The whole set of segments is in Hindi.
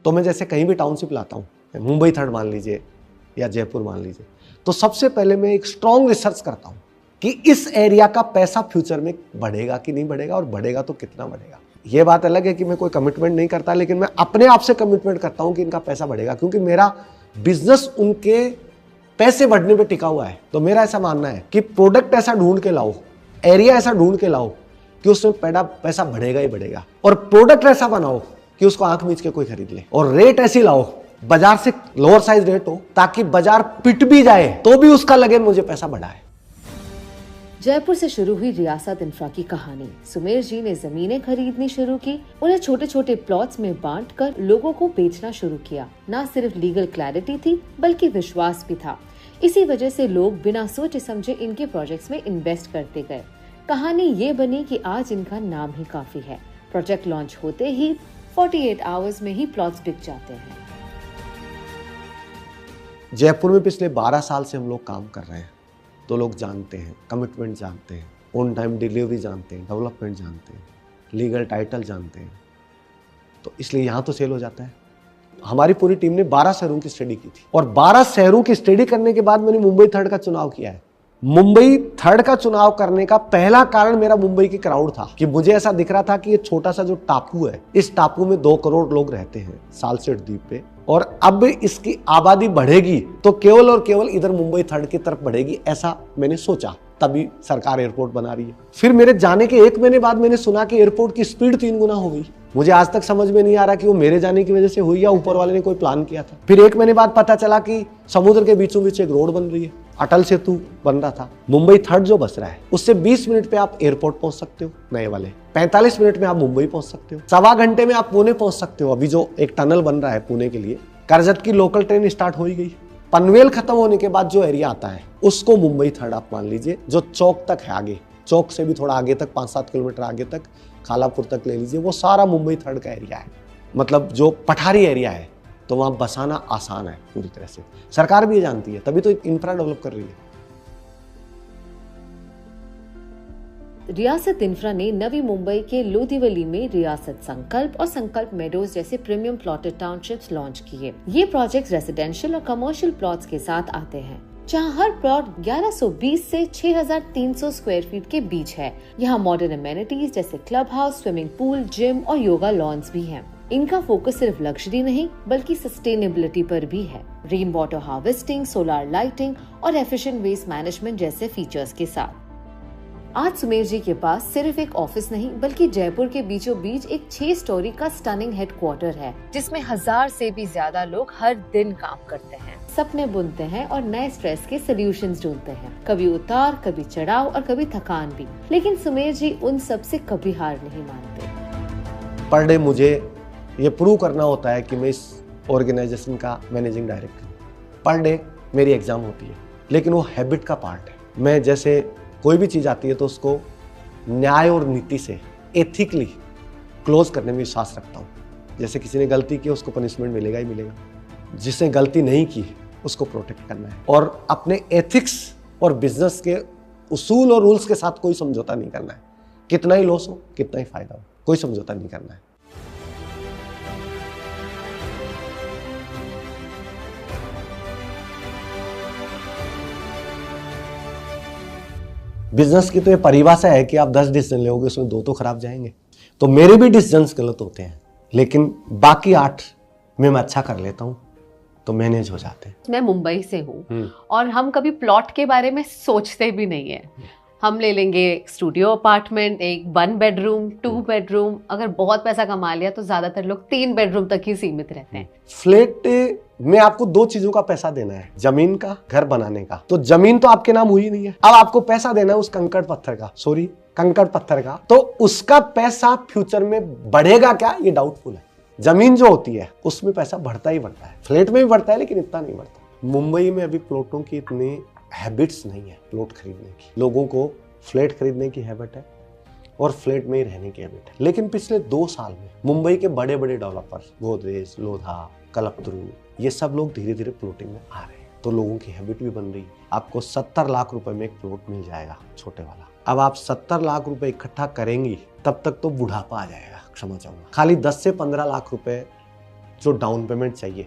तो मैं जैसे कहीं भी टाउनशिप लाता हूँ, मुंबई थर्ड मान लीजिए या जयपुर मान लीजिए, तो सबसे पहले मैं एक स्ट्रॉन्ग रिसर्च करता हूँ कि इस एरिया का पैसा फ्यूचर में बढ़ेगा कि नहीं बढ़ेगा, और बढ़ेगा तो कितना बढ़ेगा। ये बात अलग है कि मैं कोई कमिटमेंट नहीं करता, लेकिन मैं अपने आप से कमिटमेंट करता हूँ कि इनका पैसा बढ़ेगा, क्योंकि मेरा बिजनेस उनके पैसे बढ़ने पे टिका हुआ है। तो मेरा ऐसा मानना है कि प्रोडक्ट ऐसा ढूंढ के लाओ, एरिया ऐसा ढूंढ के लाओ कि उसमें पैसा बढ़ेगा ही बढ़ेगा, और प्रोडक्ट ऐसा बनाओ कि उसको आंख मीच के कोई खरीद ले, और रेट ऐसी लाओ बाजार से लोअर साइज रेट हो, ताकि बाजार पिट भी जाए तो भी उसका लगे मुझे पैसा बढ़ा है। जयपुर से शुरू हुई रियासत इंफ्रा की कहानी। सुमेर जी ने जमीनें खरीदनी शुरू की, उन्हें छोटे छोटे प्लॉट्स में बांटकर लोगों को बेचना शुरू किया। न सिर्फ लीगल क्लैरिटी थी बल्कि विश्वास भी था। इसी वजह से लोग बिना सोचे समझे इनके प्रोजेक्ट्स में इन्वेस्ट करते गए। कहानी ये बनी कि आज इनका नाम ही काफी है। प्रोजेक्ट लॉन्च होते ही 48 आवर्स में ही प्लॉट्स बिक जाते हैं। जयपुर में पिछले 12 साल से हम लोग काम कर रहे हैं, तो लोग जानते हैं, कमिटमेंट जानते हैं, ऑन टाइम डिलीवरी जानते हैं, डेवलपमेंट जानते हैं, लीगल टाइटल जानते हैं, तो इसलिए यहाँ तो सेल हो जाता है। हमारी पूरी टीम ने 12 शहरों की स्टडी की थी, और 12 शहरों की स्टडी करने के बाद मैंने मुंबई थर्ड का चुनाव किया है। मुंबई थर्ड का चुनाव करने का पहला कारण मेरा मुंबई की क्राउड था, कि मुझे ऐसा दिख रहा था कि ये छोटा सा जो टापू है, इस टापू में 2 करोड़ लोग रहते हैं सालसेट द्वीप पे, और अब इसकी आबादी बढ़ेगी तो केवल और केवल इधर मुंबई थर्ड की तरफ बढ़ेगी, ऐसा मैंने सोचा। तभी सरकार एयरपोर्ट बना रही है। फिर मेरे जाने के 1 महीने बाद मैंने सुना कि एयरपोर्ट की स्पीड 3 गुना हो गई। मुझे आज तक समझ में नहीं आ रहा कि वो मेरे जाने की वजह से हुई या ऊपर वाले ने कोई प्लान किया था। फिर 1 महीने बाद पता चला कि समुद्र के बीचों बीच एक रोड बन रही है, अटल सेतु बन रहा था। मुंबई थर्ड जो बस रहा है उससे 20 मिनट पे आप एयरपोर्ट पहुंच सकते हो नए वाले, 45 मिनट में आप मुंबई पहुंच सकते हो, 1.25 घंटे में आप पुणे पहुंच सकते हो। अभी जो एक टनल बन रहा है पुणे के लिए, करजत की लोकल ट्रेन स्टार्ट हो ही गई। पनवेल खत्म होने के बाद जो एरिया आता है उसको मुंबई थर्ड आप मान लीजिए, जो चौक तक है, आगे चौक से भी थोड़ा आगे तक 5-7 किलोमीटर आगे तक खालापुर तक ले लीजिए, वो सारा मुंबई थर्ड का एरिया है। मतलब जो पठारी एरिया है, तो वहां बसाना आसान है पूरी तरह से। सरकार भी ये जानती है, तभी तो इंफ्रा डेवलप कर रही है। रियासत इंफ्रा ने नवी मुंबई के लोधीवली में रियासत संकल्प और संकल्प मेडोज जैसे प्रीमियम प्लॉटेड टाउनशिप्स लॉन्च किए। ये प्रोजेक्ट्स रेजिडेंशियल और कमर्शियल प्लॉट्स के साथ आते हैं, जहां हर प्लॉट 1120 से 6300 स्क्वायर फीट के बीच है। यहाँ मॉडर्न अमेनिटीज जैसे club house, swimming pool, gym और योगा लॉन्स भी हैं। इनका फोकस सिर्फ लग्जरी नहीं बल्कि सस्टेनेबिलिटी पर भी है। Rain water harvesting, solar lighting और एफिशिएंट वेस्ट मैनेजमेंट जैसे फीचर्स के साथ। आज सुमेर जी के पास सिर्फ एक ऑफिस नहीं बल्कि जयपुर के बीचों बीच एक 6 स्टोरी का स्टनिंग हेडक्वार्टर है, जिसमें 1000 से भी ज्यादा लोग हर दिन काम करते हैं, सपने बुनते हैं और नए स्ट्रेस के सॉल्यूशंस ढूंढते हैं। कभी उतार, कभी चढ़ाव और कभी थकान भी, लेकिन सुमेर जी उन सब से कभी हार नहीं मानते। पर डे मुझे ये प्रूव करना होता है कि मैं इस ऑर्गेनाइजेशन का मैनेजिंग डायरेक्टर हूँ। पर डे मेरी एग्जाम होती है, लेकिन वो हैबिट का पार्ट है। मैं जैसे कोई भी चीज़ आती है तो उसको न्याय और नीति से एथिकली क्लोज करने में विश्वास रखता हूँ। जैसे किसी ने गलती की उसको पनिशमेंट मिलेगा ही मिलेगा, जिसने गलती नहीं की उसको प्रोटेक्ट करना है, और अपने एथिक्स और बिजनेस के उसूल और रूल्स के साथ कोई समझौता नहीं करना है। कितना ही लॉस हो, कितना ही फायदा हो, कोई समझौता नहीं करना है। बिजनेस की तो ये परिभाषा है कि आप 10 डिसीजन लोगे, उसमें 2 तो खराब जाएंगे। तो मेरे भी डिसीजंस गलत होते हैं, लेकिन बाकी 8 में मैं अच्छा कर लेता हूँ, तो मैनेज हो जाते हैं। मैं मुंबई से हूँ और हम कभी प्लॉट के बारे में सोचते भी नहीं है। हम ले लेंगे स्टूडियो अपार्टमेंट, एक 1 बेडरूम, 2 बेडरूम, अगर बहुत पैसा कमा लिया तो ज्यादातर लोग 3 बेडरूम तक ही सीमित रहते हैं। फ्लैट में आपको 2 चीजों का पैसा देना है, जमीन का, घर बनाने का। तो जमीन तो आपके नाम हुई नहीं है, अब आपको पैसा देना है उस कंकड़ पत्थर का, तो उसका पैसा फ्यूचर में बढ़ेगा क्या, ये डाउटफुल है। जमीन जो होती है उसमें पैसा बढ़ता ही बढ़ता है, फ्लैट में भी बढ़ता है लेकिन इतना नहीं बढ़ता। मुंबई में अभी प्लॉटों की इतनी हैबिट्स नहीं है प्लॉट खरीदने की। लोगों को फ्लैट खरीदने की हैबिट है और फ्लैट में ही रहने की हैबिट है। लेकिन पिछले 2 साल में मुंबई के बड़े बड़े डेवलपर, गोदरेज, लोधा, कल्पतरू, ये सब लोग धीरे धीरे प्लॉटिंग में आ रहे हैं, तो लोगों की हैबिट भी बन रही है। आपको 70 लाख रुपए में एक प्लॉट मिल जाएगा, छोटे वाला। अब आप 70 लाख रुपए इकट्ठा करेंगी तब तक तो बुढ़ापा आ जाएगा, क्षमा चाहूंगा। खाली 10 से 15 लाख रुपए जो डाउन पेमेंट चाहिए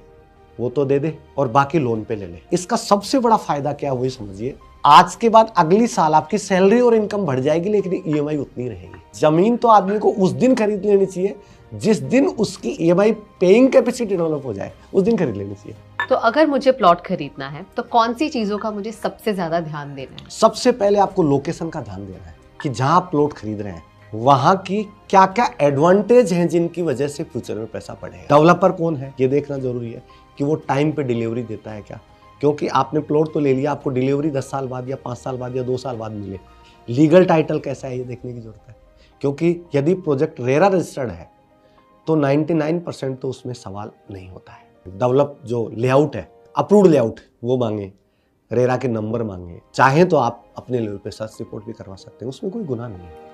वो तो दे दे और बाकी लोन पे ले ले। इसका सबसे बड़ा फायदा क्या है वही समझिए, आज के बाद अगली साल आपकी सैलरी और इनकम बढ़ जाएगी लेकिन ईएमआई उतनी रहेगी। जमीन तो आदमी को उस दिन खरीद लेनी चाहिए जिस दिन उसकी ईएमआई पेइंग कैपेसिटी डेवलप हो जाए, उस दिन खरीद लेनी चाहिए। तो अगर मुझे प्लॉट खरीदना है तो कौन सी चीजों का मुझे सबसे ज्यादा ध्यान देना है? सबसे पहले आपको लोकेशन का ध्यान देना है कि जहां आप प्लॉट खरीद रहे हैं वहां की क्या क्या एडवांटेज हैं जिनकी वजह से फ्यूचर में पैसा बढ़ेगा। डेवलपर कौन है ये देखना जरूरी है कि वो टाइम पे डिलीवरी देता है क्या, क्योंकि आपने प्लॉट तो ले लिया, आपको डिलीवरी 10 साल बाद या 5 साल बाद या 2 साल बाद मिले। लीगल टाइटल कैसा है ये देखने की जरूरत है, क्योंकि यदि प्रोजेक्ट रेरा रजिस्टर्ड है तो 99% तो उसमें सवाल नहीं होता है। डेवलप जो लेआउट है, अप्रूव्ड लेआउट वो मांगे, रेरा के नंबर मांगे, चाहे तो आप अपने लेवल पे सर्च रिपोर्ट भी करवा सकते हैं, उसमें कोई गुनाह नहीं है।